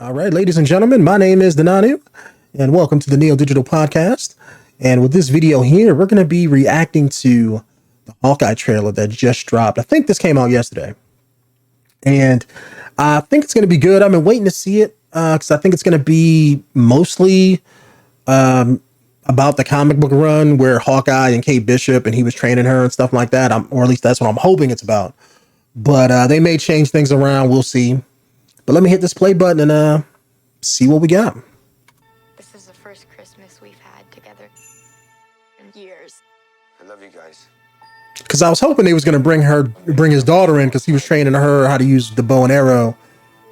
All right, ladies and gentlemen, my name is 𝐷𝐼𝐤, and welcome to the Neo Digital Podcast. And with this video here, we're going to be reacting to the Hawkeye trailer that just dropped. I think this came out yesterday. And I think it's going to be good. I've been waiting to see it because I think it's going to be mostly about the comic book run where Hawkeye and Kate Bishop and he was training her and stuff like that. Or at least that's what I'm hoping it's about. But they may change things around. We'll see. But let me hit this play button and see what we got. This is the first Christmas we've had together in years. I love you guys. Because I was hoping they was going to bring his daughter in because he was training her how to use the bow and arrow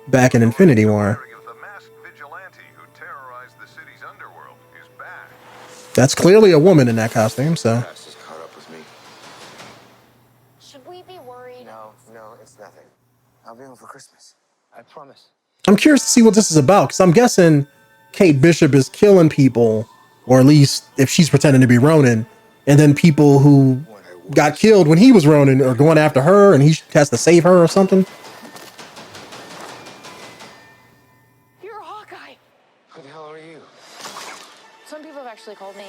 back in Infinity War. The masked vigilante who terrorized the city's underworld is back. That's clearly a woman in that costume, so. Past is caught up with me. Should we be worried? No, it's nothing. I'll be home for Christmas. I promise. I'm curious to see what this is about because I'm guessing Kate Bishop is killing people, or at least if she's pretending to be Ronin, and then people who got killed when he was Ronin are going after her and he has to save her or something. You're a Hawkeye. Who the hell are you? Some people have actually called me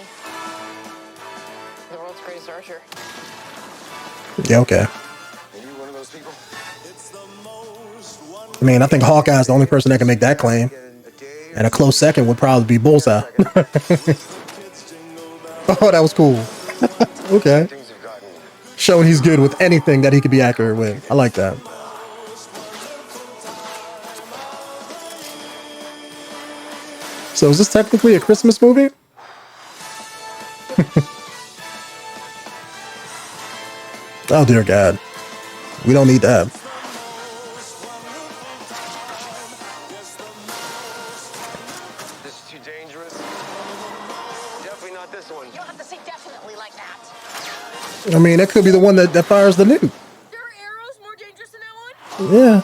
the world's greatest archer. Yeah, okay. Are you one of those people? I mean, I think Hawkeye's the only person that can make that claim. And a close second would probably be Bullseye. Oh, that was cool. Okay. Showing he's good with anything that he could be accurate with. I like that. So is this technically a Christmas movie? Oh, dear God. We don't need that. This is too dangerous. Definitely not this one. You don't have to say definitely like that. I mean, that could be the one that fires the nuke. There are arrows more dangerous than that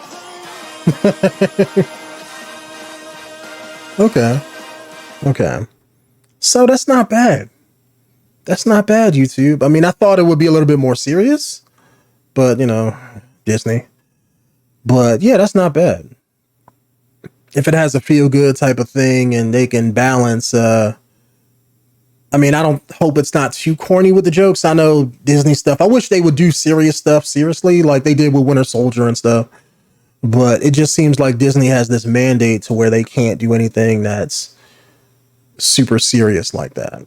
Yeah. Okay. Okay. So that's not bad. That's not bad, YouTube. I mean, I thought it would be a little bit more serious, but you know, Disney. But yeah, that's not bad. If it has a feel good type of thing and they can balance, I mean, I don't hope it's not too corny with the jokes. I know Disney stuff. I wish they would do serious stuff seriously, like they did with Winter Soldier and stuff. But it just seems like Disney has this mandate to where they can't do anything that's super serious like that.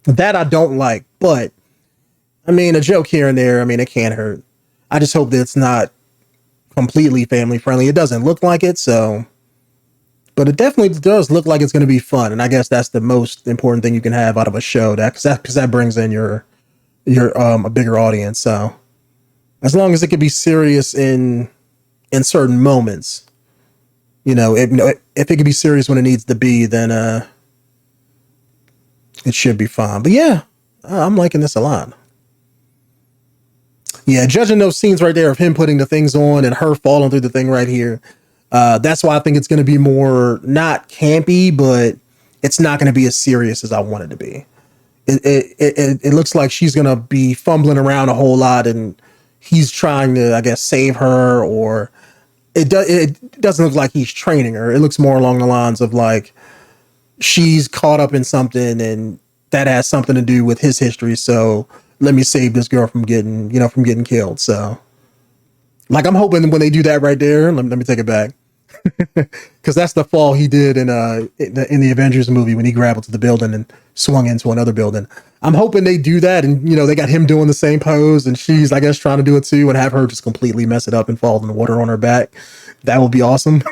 That I don't like, but I mean, a joke here and there, I mean, it can't hurt. I just hope that it's not completely family friendly. It doesn't look like it, so, but it definitely does look like it's going to be fun. And I guess that's the most important thing you can have out of a show, because that brings in your a bigger audience. So as long as it can be serious in certain moments, you know, if it can be serious when it needs to be, then it should be fine. But yeah, I'm liking this a lot. Yeah, judging those scenes right there of him putting the things on and her falling through the thing right here, that's why I think it's going to be more not campy, but it's not going to be as serious as I want it to be. It looks like she's going to be fumbling around a whole lot and he's trying to, I guess, save her, or it doesn't look like he's training her. It looks more along the lines of like she's caught up in something and that has something to do with his history. So let me save this girl from getting killed. So like, I'm hoping when they do that right there, let me take it back. Cause that's the fall he did in the Avengers movie when he grappled to the building and swung into another building. I'm hoping they do that. And, you know, they got him doing the same pose and she's, I guess, trying to do it too, and have her just completely mess it up and fall in the water on her back. That would be awesome.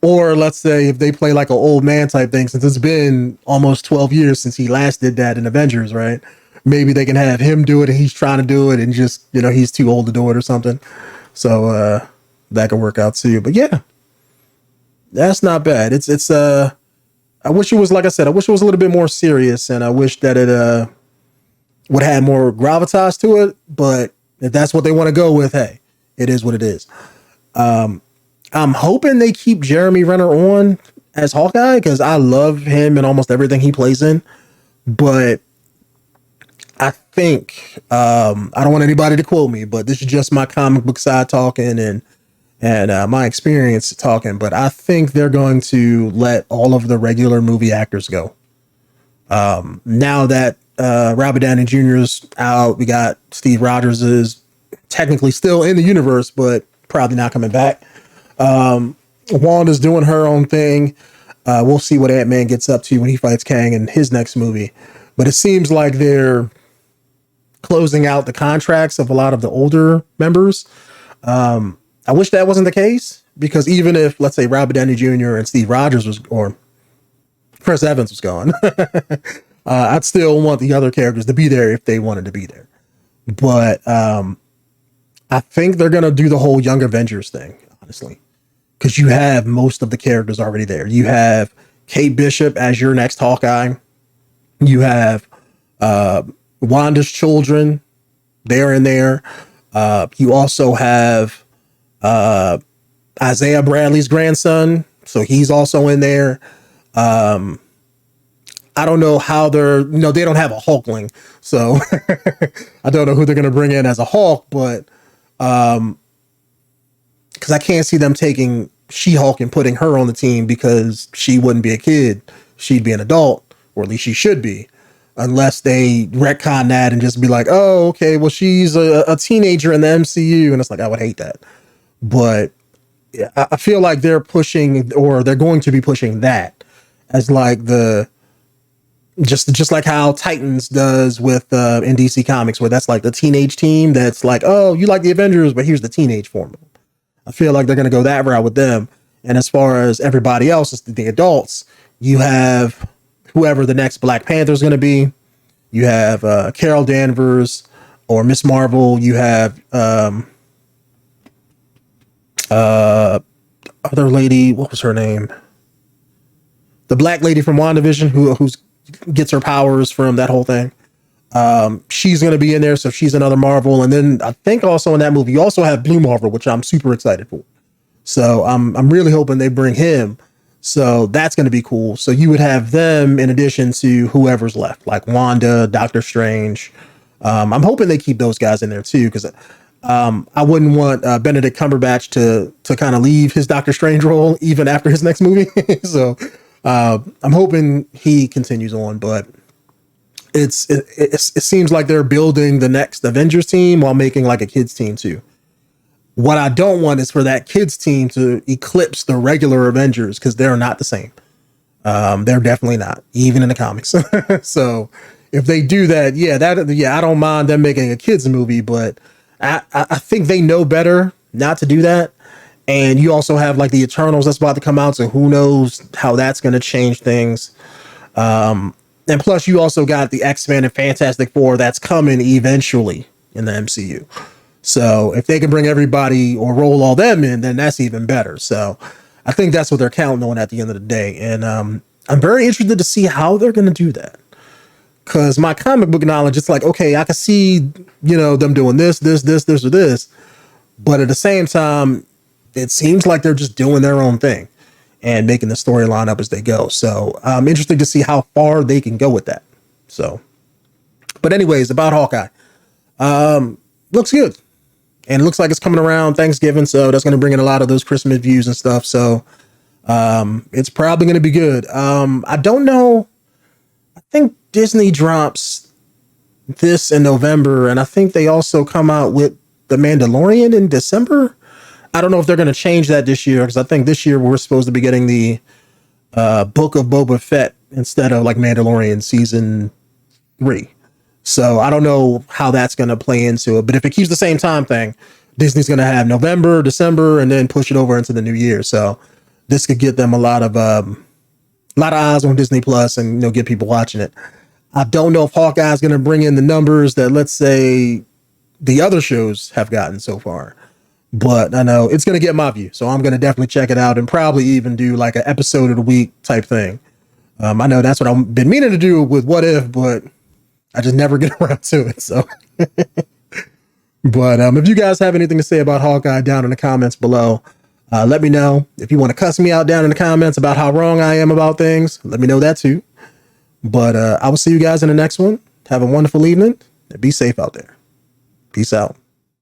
Or let's say if they play like an old man type thing, since it's been almost 12 years since he last did that in Avengers, right? Maybe they can have him do it and he's trying to do it and just, you know, he's too old to do it or something. So that could work out too. But yeah, that's not bad. It's I wish it was, like I said, I wish it was a little bit more serious, and I wish that it would have more gravitas to it. But if that's what they want to go with, hey, it is what it is. I'm hoping they keep Jeremy Renner on as Hawkeye because I love him in almost everything he plays in. But I think, I don't want anybody to quote me, but this is just my comic book side talking. And and my experience talking, but I think they're going to let all of the regular movie actors go. Now that Robert Downey Jr. is out, we got Steve Rogers is technically still in the universe, but probably not coming back. Wanda's doing her own thing. We'll see what Ant-Man gets up to when he fights Kang in his next movie. But it seems like they're closing out the contracts of a lot of the older members. I wish that wasn't the case, because even if, let's say, Robert Downey Jr. and Steve Rogers was, or Chris Evans was gone, I'd still want the other characters to be there if they wanted to be there. But I think they're going to do the whole Young Avengers thing, honestly, because you have most of the characters already there. You have Kate Bishop as your next Hawkeye. You have Wanda's children. They're in there. You also have Isaiah Bradley's grandson. So he's also in there. I don't know how they're, they don't have a Hulkling. So I don't know who they're going to bring in as a Hulk, but because I can't see them taking She-Hulk and putting her on the team, because she wouldn't be a kid. She'd be an adult, or at least she should be, unless they retcon that and just be like, oh, okay, well, she's a teenager in the MCU. And it's like, I would hate that. But I feel like they're pushing, or they're going to be pushing that as like the, just like how Titans does with in DC Comics, where that's like the teenage team that's like, oh, you like the Avengers, but here's the teenage form. I feel like they're going to go that route with them. And as far as everybody else, it's the adults. You have whoever the next Black Panther is going to be. You have Carol Danvers or Miss Marvel. You have other lady. What was her name? The black lady from WandaVision who's gets her powers from that whole thing. She's going to be in there. So she's another Marvel. And then I think also in that movie, you also have Blue Marvel, which I'm super excited for. So I'm really hoping they bring him. So that's going to be cool. So you would have them in addition to whoever's left, like Wanda, Doctor Strange. I'm hoping they keep those guys in there too, because I wouldn't want Benedict Cumberbatch to kind of leave his Doctor Strange role even after his next movie. So I'm hoping he continues on, but it seems like they're building the next Avengers team while making like a kids team too. What I don't want is for that kids team to eclipse the regular Avengers, because they're not the same. They're definitely not, even in the comics. So if they do that, I don't mind them making a kids movie, but I think they know better not to do that. And you also have like the Eternals that's about to come out, so who knows how that's going to change things. And plus, you also got the X-Men and Fantastic Four that's coming eventually in the MCU. So if they can bring everybody or roll all them in, then that's even better. So I think that's what they're counting on at the end of the day. And I'm very interested to see how they're going to do that. Because my comic book knowledge, it's like, okay, I can see, them doing this, or this. But at the same time, it seems like they're just doing their own thing and making the storyline up as they go. So I'm interested to see how far they can go with that. So, but anyways, about Hawkeye, looks good. And it looks like it's coming around Thanksgiving. So that's going to bring in a lot of those Christmas views and stuff. So it's probably going to be good. I don't know. I think Disney drops this in November. And I think they also come out with The Mandalorian in December. I don't know if they're going to change that this year, because I think this year we're supposed to be getting the Book of Boba Fett instead of like Mandalorian season 3. So I don't know how that's going to play into it. But if it keeps the same time thing, Disney's going to have November, December, and then push it over into the new year. So this could get them a lot of eyes on Disney Plus and get people watching it. I don't know if Hawkeye is going to bring in the numbers that, let's say, the other shows have gotten so far. But I know it's going to get my view. So I'm going to definitely check it out and probably even do like an episode of the week type thing. I know that's what I've been meaning to do with What If, but I just never get around to it. So, but if you guys have anything to say about Hawkeye, down in the comments below, let me know. If you want to cuss me out down in the comments about how wrong I am about things, let me know that too. But I will see you guys in the next one. Have a wonderful evening and be safe out there. Peace out.